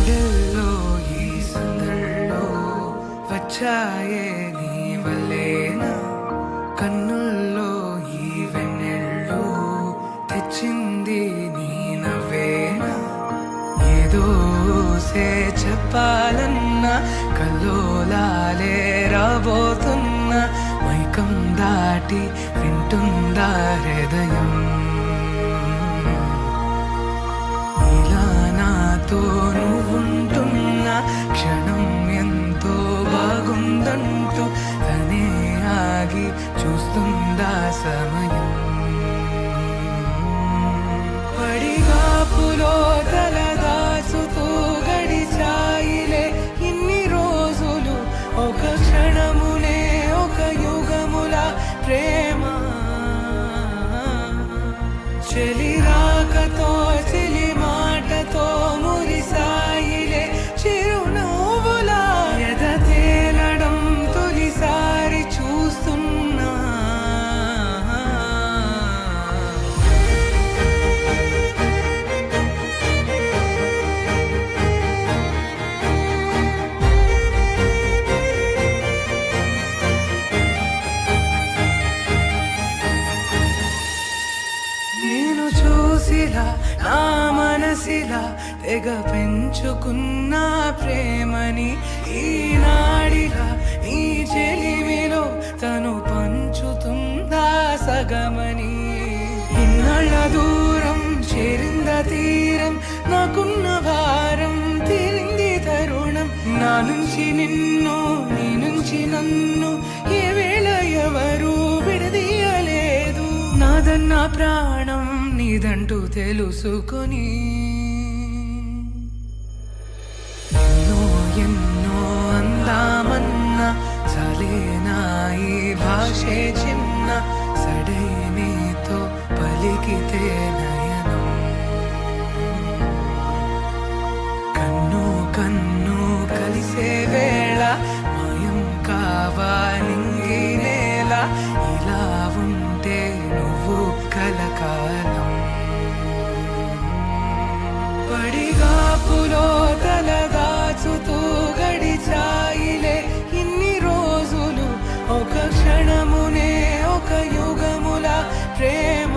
గుండెల్లో ఈ సందల్లో వచ్చాయే నీ వల్లేనా, కన్నుల్లో ఈ వెన్నెళ్ళు తెచ్చింది నీ నవ్వేనా. ఏదో చెప్పాలన్నా కల్లోలాలే రాబోతున్నా, మైకం దాటి వింటుందా హృదయం. ఇలా నాతో నువ్వుంటున్నా క్షణం ఎంతో బాగుందంటూ తనే ఆగి చూస్తుందా సమయం. పడిగాపులో తల దాచుతూ గడిచాయిలే ఇన్ని రోజులు, ఒక క్షణమునే ఒక యుగముల ప్రేమ. చెలి రాకతో చెలి మాటతో మురిసాయిలే చిరునవ్వులా, ఎద తేలడం తొలిసారి చూస్తున్నా. నేను చూసిలా నా మనసిలా తెగ పెంచుకున్న ప్రేమని, ఈనాడిలా నీ చెలిమిలో తను పంచుతుందా సగమని. ఇన్నాళ్ళ దూరం చేరింద తీరం, నాకున్న భారం తీరింది తరుణం. నా నుంచి నిన్ను నీ నుంచి నన్ను ఏ వేళ ఎవరు విడదీయలేదు. నాదన్న ప్రాణం నీదంటూ తెలుసుకొని ఎన్నో ఎన్నో అందామన్నా చాలేనా ఈ భాషే చిన్న. సడైనతో పలికితే నయనం, కన్ను కన్ను కలిసే వేళ మాయం కావా నింగి నేల. ఇలా ఉంటే నువ్వు కలకాలం. పడిగాపులో తల దాచుతూ గడిచాయిలే ఇన్ని రోజులు, ఒక క్షణమునే ఒక యుగముల ప్రేమ.